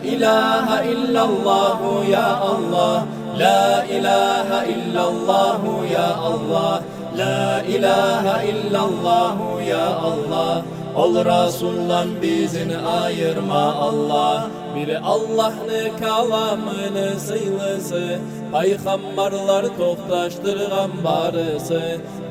ilahe illallah ya Allah, la ilahe illallah ya Allah, la ilahe illallah ya Allah. Ol Resul'dan bizini ayırma Allah. Bir Allah'ını kalamını sıylısı, Peygamberler toqtaştırgan barısı,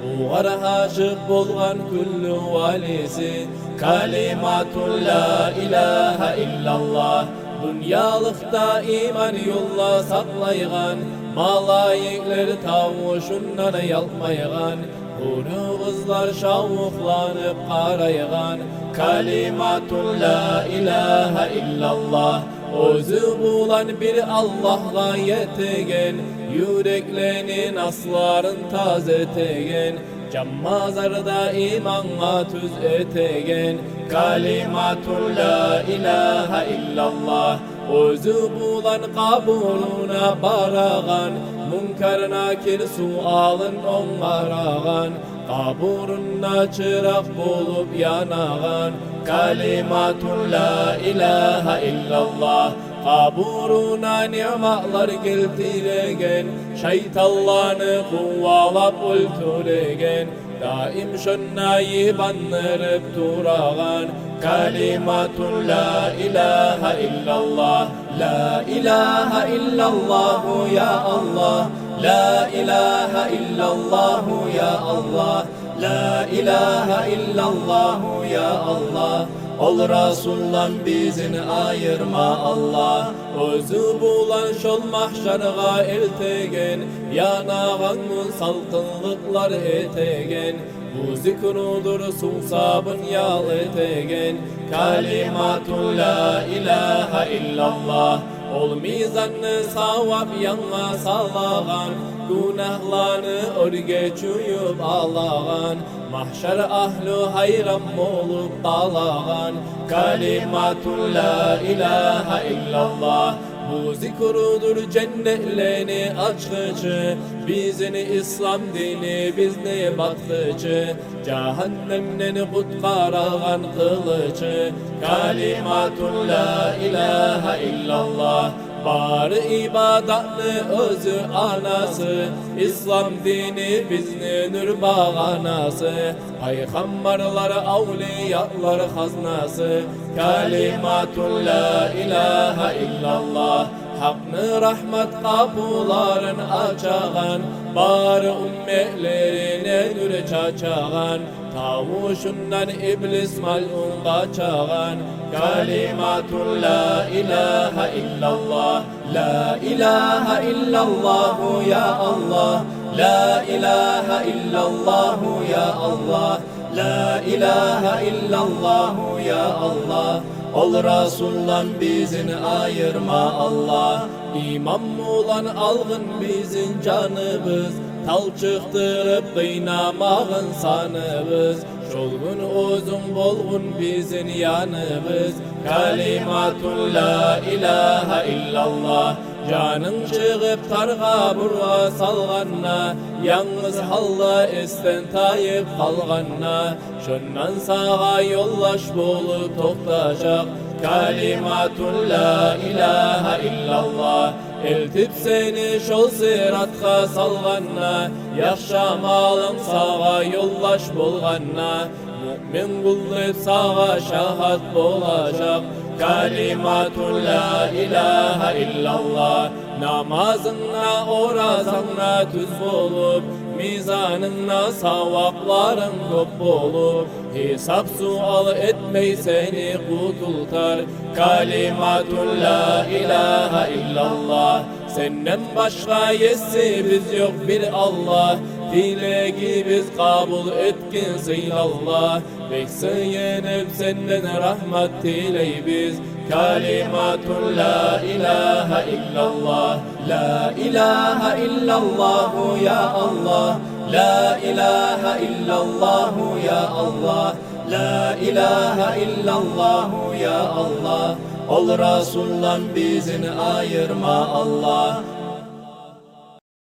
Buğar haşık bolgan küllü valisi. Kalimatun la ilahe illallah, Dünyalıkta iman yolla saklaygan, Malayikler tavuşundan yalmaygan, Huru kızlar şavuklanıp qaraygan. Kalimatun la ilahe illallah, Özü bulan bir Allah'a yetegen, Yüreklerin asların tazetegen, Cammazarda iman'a tüz etegen. Kalimatun la ilahe illallah, Özü bulan kabuluna baragan, Munkar nakir sualın onaragan, Kaburuna çırak bulup yanagan. Kalimatun la ilahe illallah, Kaburuna ni'matlar geltiregen, Şeytallarını kuvalap öldüregen, Daim şönnayı bandırıp duragan. Kalimatun la ilahe illallah, la ilahe illallah ya Allah, la ilahe illallah ya Allah, la ilahe illallah ya Allah. Ol Resul'dan bizini ayırma Allah, Özü bulan şol mahşarga eltegen, Yanağanın salkınlıklar etegen, Bu zikrudur susabın yal etegen. Kalimatun la ilahe illallah, Ol mizanı savab yana salagan, Günahlarını örge çuyup alagan, Mahşer ahlu hayran olup dalagan. Kalimatun la ilahe illallah, Bu zikrudur cennetlerini açıcı, Bizini İslam dini bizni baktıcı, Cehennemden kutkaragan kılıcı. Kalimatun la ilahe illallah, Bar ibadatını özü anası, İslam dini bizni nür bağanası, Peygamberler avliyalar haznası. Kalimatun la ilahe illallah, Hakk'ını rahmet kapıların açağan, Bar ümmetlerine nür çaçağan, Tavuşundan iblis mal'un kaçağan. Kalimatun la ilahe illallah, la ilahe illallah ya Allah, la ilahe illallah ya Allah, la ilahe illallah ya Allah. Ol Resul'dan bizini ayırma Allah, İmam olan algın bizim canımız, Tal çıktırıp kıynamağın sanımız, Şolgun uzun bolgun bizim yanımız. Kalimatun la ilahe illallah, Canın çıkıp targa burga salganna, Yalnız halla esten tayip kalganna, Şundan sağa yollaş bolup toktaşak. Kalimatun la ilahe illallah, Eltip seni şol sıratka salganna, Yaşamalın sağa yollaş bolganna, Mümin kullep sağa şahat bolacak. Kalimatun la ilahe illallah, Namazınla orazanla tüz bolup, Mizanınla savapların köp bolup, Hesap sual etmey seni kutultar. Kalimatun la ilahe illallah, Senden başka yesi biz yok bir Allah, Dilegi biz kabul etkin sıylallah, Bekseyenip senden rahmet diley biz. Kalimatun la ilahe illallah, la ilahe illallah ya Allah, la ilahe illallah ya Allah, la ilahe illallah ya Allah. Ol Resul'dan bizini ayırma Allah,